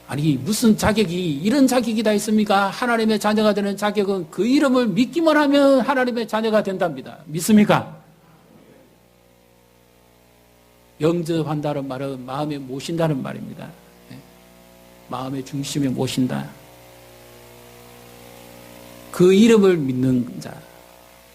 아니 무슨 자격이 이런 자격이 다 있습니까? 하나님의 자녀가 되는 자격은 그 이름을 믿기만 하면 하나님의 자녀가 된답니다. 믿습니까? 영접한다는 말은 마음에 모신다는 말입니다. 마음의 중심에 모신다. 그 이름을 믿는 자.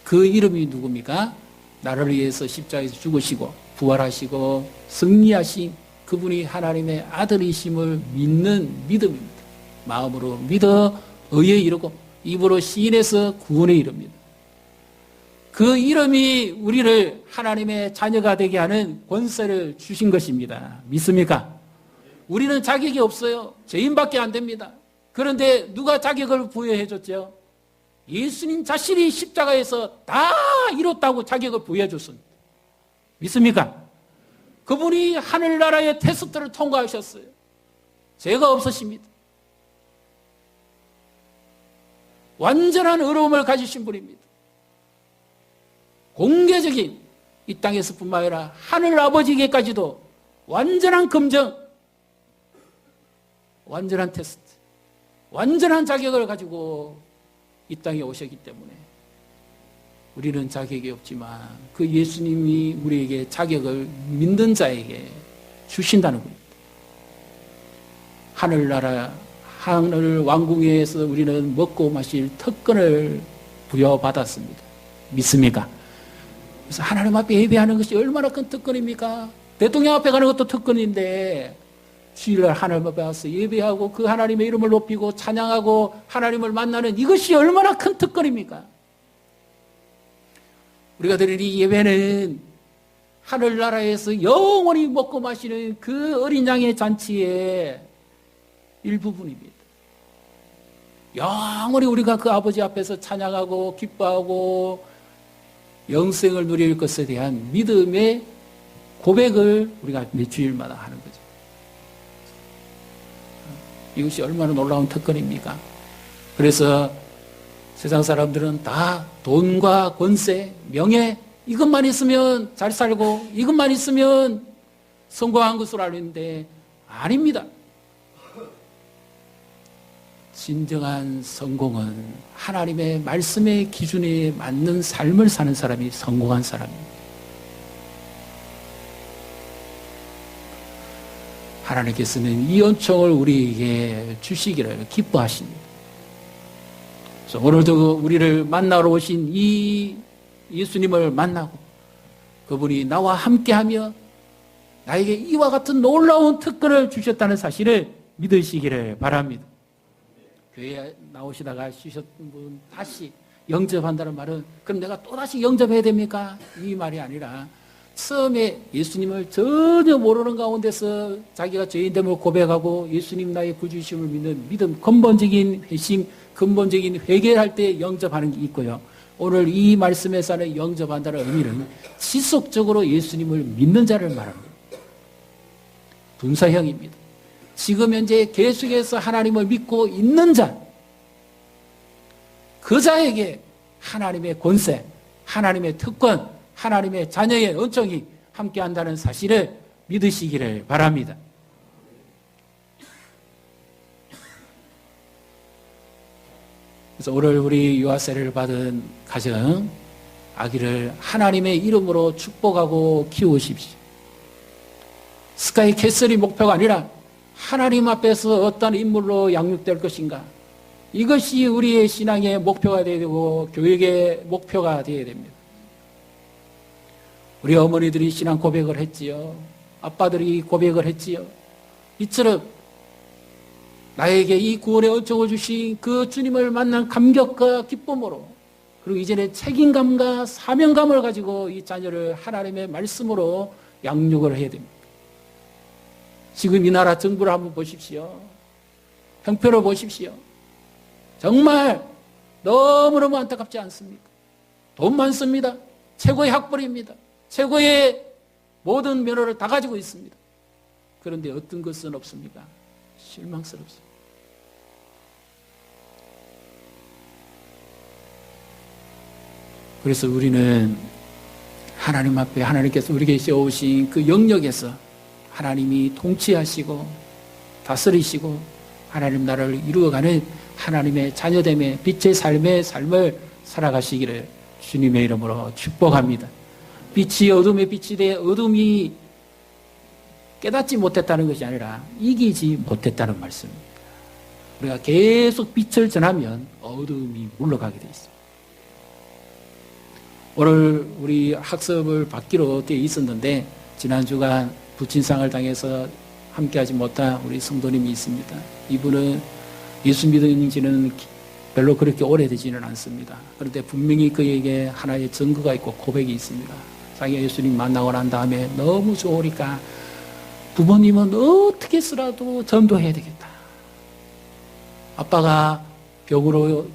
그 이름이 누굽니까? 나를 위해서 십자가에서 죽으시고 부활하시고 승리하신 그분이 하나님의 아들이심을 믿는 믿음입니다. 마음으로 믿어 의에 이르고 입으로 시인해서 구원에 이릅니다. 그 이름이 우리를 하나님의 자녀가 되게 하는 권세를 주신 것입니다. 믿습니까? 우리는 자격이 없어요. 죄인밖에 안 됩니다. 그런데 누가 자격을 부여해 줬죠? 예수님 자신이 십자가에서 다 이뤘다고 자격을 부여해 줬습니다. 믿습니까? 그분이 하늘나라의 테스트를 통과하셨어요. 죄가 없으십니다. 완전한 의로움을 가지신 분입니다. 공개적인 이 땅에서뿐만 아니라 하늘 아버지에게까지도 완전한 검증, 완전한 테스트, 완전한 자격을 가지고 이 땅에 오셨기 때문에 우리는 자격이 없지만 그 예수님이 우리에게 자격을 믿는 자에게 주신다는 겁니다. 하늘나라, 하늘 왕궁에서 우리는 먹고 마실 특권을 부여받았습니다. 믿습니까? 그래서 하나님 앞에 예배하는 것이 얼마나 큰 특권입니까? 대통령 앞에 가는 것도 특권인데 주일날 하나님 앞에 와서 예배하고 그 하나님의 이름을 높이고 찬양하고 하나님을 만나는 이것이 얼마나 큰 특권입니까? 우리가 드리는 이 예배는 하늘나라에서 영원히 먹고 마시는 그 어린 양의 잔치의 일부분입니다. 영원히 우리가 그 아버지 앞에서 찬양하고 기뻐하고 영생을 누릴 것에 대한 믿음의 고백을 우리가 매주일마다 하는 거죠. 이것이 얼마나 놀라운 특권입니까? 그래서 세상 사람들은 다 돈과 권세, 명예 이것만 있으면 잘 살고 이것만 있으면 성공한 것으로 알고 있는데 아닙니다. 진정한 성공은 하나님의 말씀의 기준에 맞는 삶을 사는 사람이 성공한 사람입니다. 하나님께서는 이 은총을 우리에게 주시기를 기뻐하십니다. 그래서 오늘도 우리를 만나러 오신 이 예수님을 만나고 그분이 나와 함께하며 나에게 이와 같은 놀라운 특권을 주셨다는 사실을 믿으시기를 바랍니다. 교회에 나오시다가 쉬셨던 분 다시 영접한다는 말은 그럼 내가 또다시 영접해야 됩니까? 이 말이 아니라 처음에 예수님을 전혀 모르는 가운데서 자기가 죄인됨을 고백하고 예수님 나의 구주이심을 믿는 믿음, 근본적인 회심, 근본적인 회개를 할 때 영접하는 게 있고요. 오늘 이 말씀에서는 영접한다는 의미는 지속적으로 예수님을 믿는 자를 말합니다. 분사형입니다. 지금 현재 계속해서 하나님을 믿고 있는 자, 그 자에게 하나님의 권세, 하나님의 특권, 하나님의 자녀의 은총이 함께한다는 사실을 믿으시기를 바랍니다. 그래서 오늘 우리 유아세를 받은 가정, 아기를 하나님의 이름으로 축복하고 키우십시오. 스카이 캐슬이 목표가 아니라 하나님 앞에서 어떤 인물로 양육될 것인가, 이것이 우리의 신앙의 목표가 되고 교육의 목표가 되어야 됩니다. 우리 어머니들이 신앙 고백을 했지요. 아빠들이 고백을 했지요. 이처럼 나에게 이 구원의 은총을 주신 그 주님을 만난 감격과 기쁨으로, 그리고 이제는 책임감과 사명감을 가지고 이 자녀를 하나님의 말씀으로 양육을 해야 됩니다. 지금 이 나라 정부를 한번 보십시오. 형편을 보십시오. 정말 너무너무 안타깝지 않습니까? 돈 많습니다. 최고의 학벌입니다. 최고의 모든 면허를 다 가지고 있습니다. 그런데 어떤 것은 없습니까? 실망스럽습니다. 그래서 우리는 하나님 앞에 하나님께서 우리에게 세우신 그 영역에서 하나님이 통치하시고 다스리시고 하나님 나라를 이루어가는 하나님의 자녀됨의 빛의 삶을 살아가시기를 주님의 이름으로 축복합니다. 빛이 어둠의 빛이 돼 어둠이 깨닫지 못했다는 것이 아니라 이기지 못했다는 말씀입니다. 우리가 계속 빛을 전하면 어둠이 물러가게 되어 있습니다. 오늘 우리 학습을 받기로 되어 있었는데 지난 주간 부친상을 당해서 함께하지 못한 우리 성도님이 있습니다. 이분은 예수 믿은 지는 별로 그렇게 오래되지는 않습니다. 그런데 분명히 그에게 하나의 증거가 있고 고백이 있습니다. 자기가 예수님 만나고 난 다음에 너무 좋으니까 부모님은 어떻게 쓰라도 전도해야 되겠다. 아빠가 병으로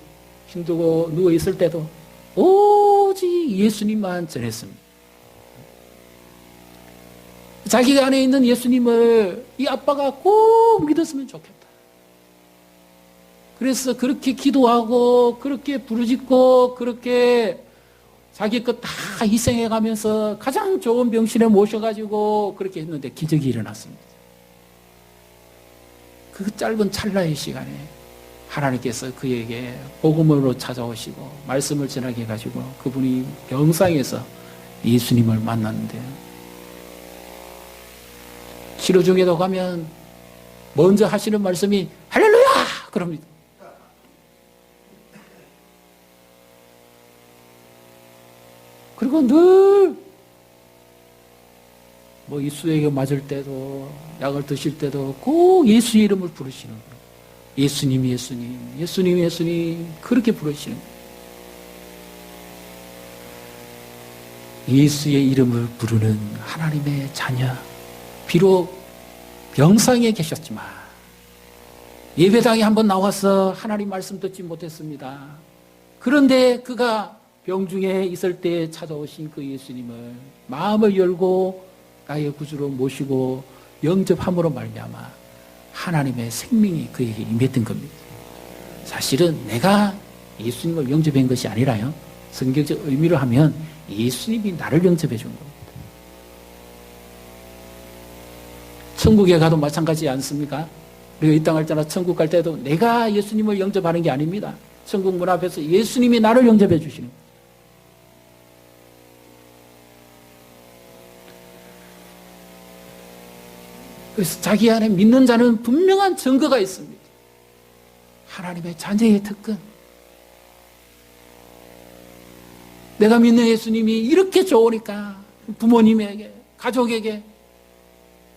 힘들고 누워있을 때도 오직 예수님만 전했습니다. 자기가 안에 있는 예수님을 이 아빠가 꼭 믿었으면 좋겠다. 그래서 그렇게 기도하고 그렇게 부르짖고 그렇게 자기 것 다 희생해 가면서 가장 좋은 병실에 모셔가지고 그렇게 했는데 기적이 일어났습니다. 그 짧은 찰나의 시간에 하나님께서 그에게 복음으로 찾아오시고 말씀을 전하게 해가지고 그분이 병상에서 예수님을 만났는데요. 치료 중에도 가면 먼저 하시는 말씀이 할렐루야! 그럽니다. 그리고 늘 이수에게 맞을 때도 약을 드실 때도 꼭 예수의 이름을 부르시는 거예요. 예수님, 예수님, 예수님, 예수님 그렇게 부르시는 거예요. 예수의 이름을 부르는 하나님의 자녀. 비록 병상에 계셨지만 예배당에 한번 나와서 하나님 말씀 듣지 못했습니다. 그런데 그가 병중에 있을 때 찾아오신 그 예수님을 마음을 열고 나의 구주로 모시고 영접함으로 말미암아 하나님의 생명이 그에게 임했던 겁니다. 사실은 내가 예수님을 영접한 것이 아니라요. 성경적 의미로 하면 예수님이 나를 영접해 준 겁니다. 천국에 가도 마찬가지지 않습니까? 우리가 이 땅 갈 때나 천국 갈 때도 내가 예수님을 영접하는 게 아닙니다. 천국 문 앞에서 예수님이 나를 영접해 주시는 거예요. 그래서 자기 안에 믿는 자는 분명한 증거가 있습니다. 하나님의 자녀의 특권. 내가 믿는 예수님이 이렇게 좋으니까 부모님에게, 가족에게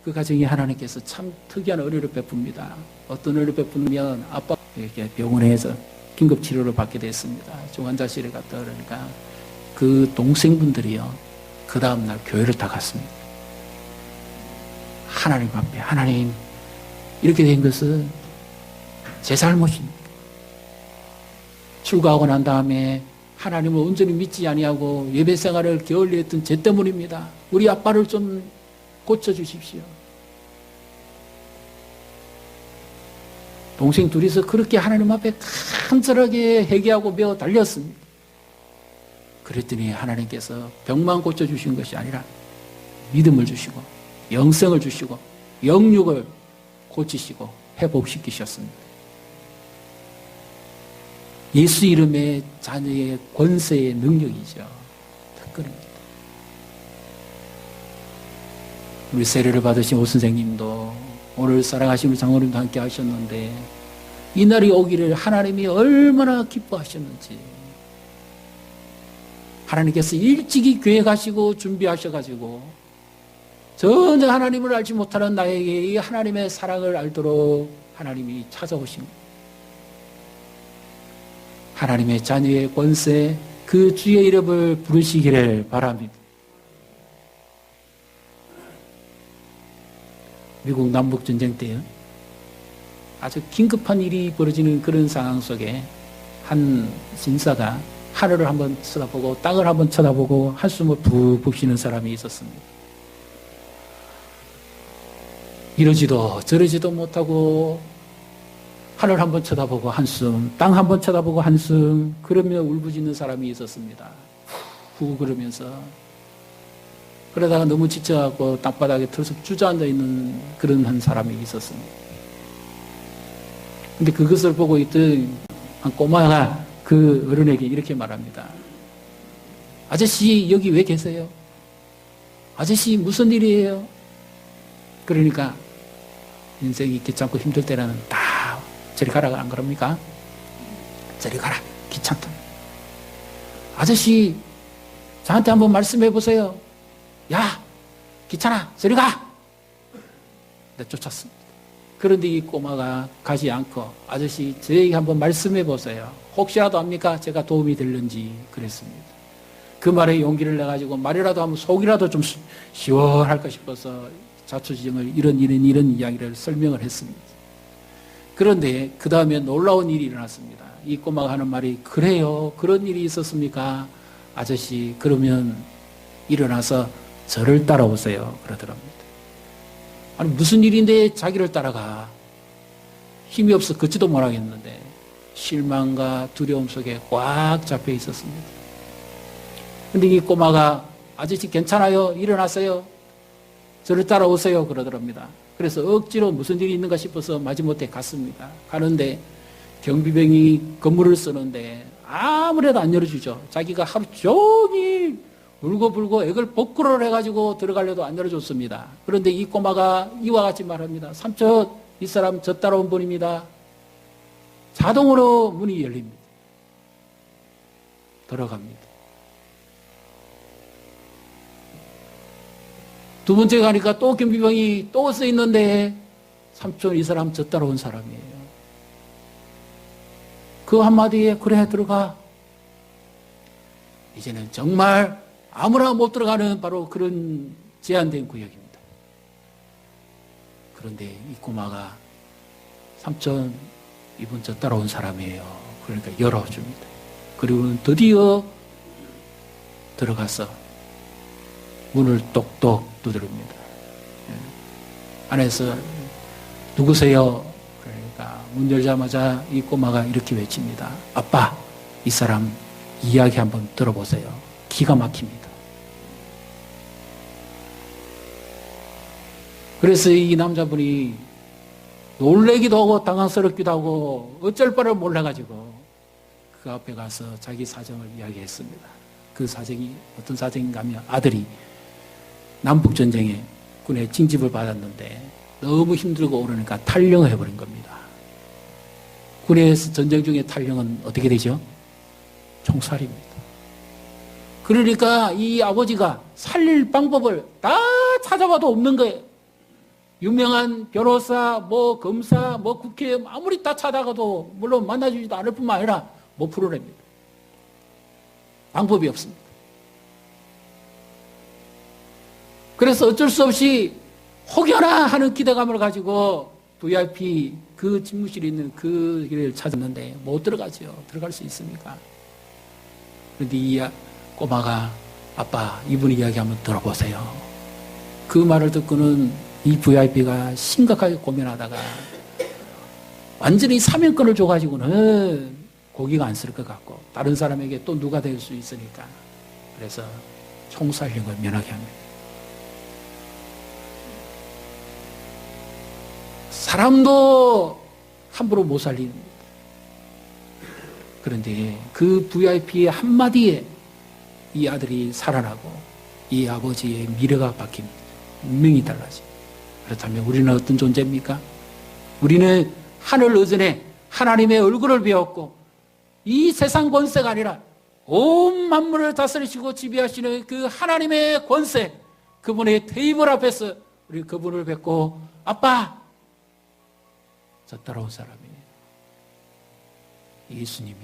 그 가정이 하나님께서 참 특이한 은혜를 베풉니다. 어떤 은혜를 베푸면 아빠 이렇게 병원에서 긴급 치료를 받게 됐습니다. 중환자실에 갔다 그러니까 그 동생분들이요. 그 다음날 교회를 다 갔습니다. 하나님 앞에 하나님 이렇게 된 것은 제 잘못입니다. 출가하고 난 다음에 하나님을 온전히 믿지 아니하고 예배 생활을 게을리 했던 제 때문입니다. 우리 아빠를 좀 고쳐주십시오. 동생 둘이서 그렇게 하나님 앞에 간절하게 회개하고 메어 달렸습니다. 그랬더니 하나님께서 병만 고쳐주신 것이 아니라 믿음을 주시고 영성을 주시고 영육을 고치시고 회복시키셨습니다. 예수 이름의 자녀의 권세의 능력이죠. 특권입니다. 우리 세례를 받으신 오 선생님도 오늘 사랑하신 우리 장로님도 함께 하셨는데 이날이 오기를 하나님이 얼마나 기뻐하셨는지 하나님께서 일찍이 교회 가시고 준비하셔가지고 전혀 하나님을 알지 못하는 나에게 이 하나님의 사랑을 알도록 하나님이 찾아오신 거예요. 하나님의 자녀의 권세 그 주의 이름을 부르시기를 바랍니다. 미국 남북전쟁 때요. 아주 긴급한 일이 벌어지는 그런 상황 속에 한 신사가 하늘을 한번 쳐다보고 땅을 한번 쳐다보고 한숨을 푹푹 쉬는 사람이 있었습니다. 이러지도 저러지도 못하고 하늘 한번 쳐다보고 한숨, 땅 한번 쳐다보고 한숨, 그러며 울부짖는 사람이 있었습니다. 후 그러면서 그러다가 너무 지쳐갖고 땅바닥에 털썩 주저앉아 있는 그런 한 사람이 있었습니다. 근데 그것을 보고 있던 한 꼬마가 그 어른에게 이렇게 말합니다. 아저씨 여기 왜 계세요? 아저씨 무슨 일이에요? 그러니까 인생이 귀찮고 힘들 때는 다 저리 가라가 안 그럽니까? 저리 가라. 귀찮다. 아저씨 저한테 한번 말씀해 보세요. 야 귀찮아 저리 가. 내 쫓았습니다. 그런데 이 꼬마가 가지 않고 아저씨 저에게 한번 말씀해 보세요. 혹시라도 합니까? 제가 도움이 될는지 그랬습니다. 그 말에 용기를 내가지고 말이라도 하면 속이라도 좀 시원할까 싶어서 자초지종을 이런 이야기를 설명을 했습니다. 그런데 그 다음에 놀라운 일이 일어났습니다. 이 꼬마가 하는 말이 그래요? 그런 일이 있었습니까? 아저씨 그러면 일어나서 저를 따라오세요. 그러더랍니다. 아니 무슨 일인데 자기를 따라가. 힘이 없어 걷지도 못하겠는데 실망과 두려움 속에 꽉 잡혀 있었습니다. 근데 이 꼬마가 아저씨 괜찮아요? 일어났어요? 저를 따라오세요. 그러더랍니다. 그래서 억지로 무슨 일이 있는가 싶어서 마지못해 갔습니다. 가는데 경비병이 건물을 쓰는데 아무래도 안 열어주죠. 자기가 하루 종일 울고불고 애걸 복구를 해가지고 들어가려도 안 열어줬습니다. 그런데 이 꼬마가 이와 같이 말합니다. 삼촌, 이 사람 저 따라온 분입니다. 자동으로 문이 열립니다. 들어갑니다. 두 번째 가니까 또 경비병이 또 써 있는데 삼촌, 이 사람 저 따라온 사람이에요. 그 한마디에 그래 들어가. 이제는 정말 아무나 못 들어가는 바로 그런 제한된 구역입니다. 그런데 이 꼬마가 삼촌 이분 저 따라온 사람이에요. 그러니까 열어줍니다. 그리고는 드디어 들어가서 문을 똑똑 두드립니다. 안에서 누구세요? 그러니까 문 열자마자 이 꼬마가 이렇게 외칩니다. 아빠 이 사람 이야기 한번 들어보세요. 기가 막힙니다. 그래서 이 남자분이 놀래기도 하고 당황스럽기도 하고 어쩔 바를 몰라가지고 그 앞에 가서 자기 사정을 이야기했습니다. 그 사정이 어떤 사정인가 하면 아들이 남북전쟁에 군의 징집을 받았는데 너무 힘들고 오르니까 탈영을 해버린 겁니다. 군에서 전쟁 중에 탈영은 어떻게 되죠? 총살입니다. 그러니까 이 아버지가 살릴 방법을 다 찾아봐도 없는 거예요. 유명한 변호사, 뭐 검사, 뭐 국회의원 아무리 다 찾아가도 물론 만나주지도 않을 뿐만 아니라 못 풀어냅니다. 방법이 없습니다. 그래서 어쩔 수 없이 혹여나 하는 기대감을 가지고 VIP 그 집무실에 있는 그 길을 찾았는데 못 들어가죠. 들어갈 수 있습니까? 그런데 이 꼬마가 아빠 이분 이야기 한번 들어보세요. 그 말을 듣고는 이 VIP가 심각하게 고민하다가 완전히 사명권을 줘가지고는 고기가 안 쓸 것 같고 다른 사람에게 또 누가 될 수 있으니까 그래서 총살령을 면하게 합니다. 사람도 함부로 못 살립니다. 그런데 그 VIP의 한마디에 이 아들이 살아나고 이 아버지의 미래가 바뀝니다. 운명이 달라집니다. 그렇다면 우리는 어떤 존재입니까? 우리는 하늘 의전에 하나님의 얼굴을 배웠고 이 세상 권세가 아니라 온 만물을 다스리시고 지배하시는 그 하나님의 권세, 그분의 테이블 앞에서 우리 그분을 뵙고 아빠 저 따라온 사람이에요. 예수님이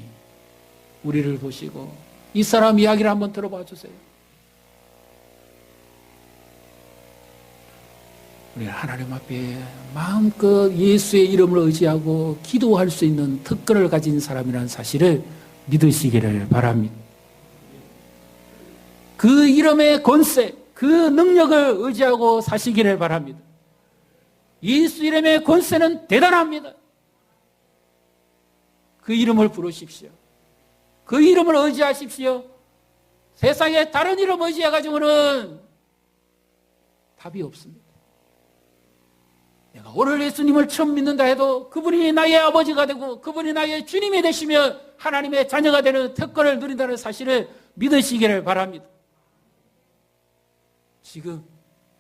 우리를 보시고 이 사람 이야기를 한번 들어봐 주세요. 우리는 하나님 앞에 마음껏 예수의 이름을 의지하고 기도할 수 있는 특권을 가진 사람이라는 사실을 믿으시기를 바랍니다. 그 이름의 권세, 그 능력을 의지하고 사시기를 바랍니다. 예수 이름의 권세는 대단합니다. 그 이름을 부르십시오. 그 이름을 의지하십시오. 세상에 다른 이름 의지해가지고는 답이 없습니다. 내가 오늘 예수님을 처음 믿는다 해도 그분이 나의 아버지가 되고 그분이 나의 주님이 되시며 하나님의 자녀가 되는 특권을 누린다는 사실을 믿으시기를 바랍니다. 지금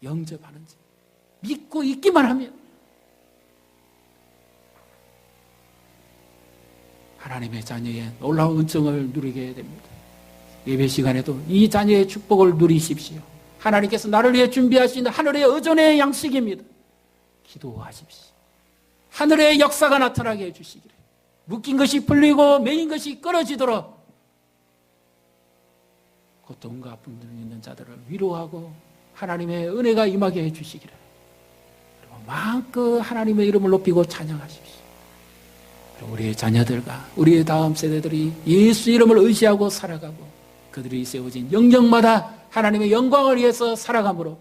영접하는지 믿고 있기만 하면 하나님의 자녀의 놀라운 은총을 누리게 됩니다. 예배 시간에도 이 자녀의 축복을 누리십시오. 하나님께서 나를 위해 준비하신 하늘의 의존의 양식입니다. 기도하십시오. 하늘의 역사가 나타나게 해주시기를, 묶인 것이 풀리고 매인 것이 끊어지도록 고통과 아픔 있는 자들을 위로하고 하나님의 은혜가 임하게 해주시기를, 그리고 마음껏 하나님의 이름을 높이고 찬양하십시오. 우리의 자녀들과 우리의 다음 세대들이 예수 이름을 의지하고 살아가고 그들이 세워진 영역마다 하나님의 영광을 위해서 살아가므로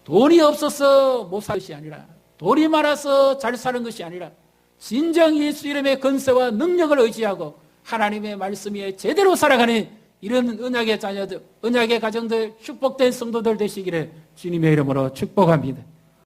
돈이 없어서 못 살 것이 아니라, 돈이 많아서 잘 사는 것이 아니라 진정 예수 이름의 권세와 능력을 의지하고 하나님의 말씀 위에 제대로 살아가는 이런 언약의 자녀들, 언약의 가정들, 축복된 성도들 되시기를 주님의 이름으로 축복합니다.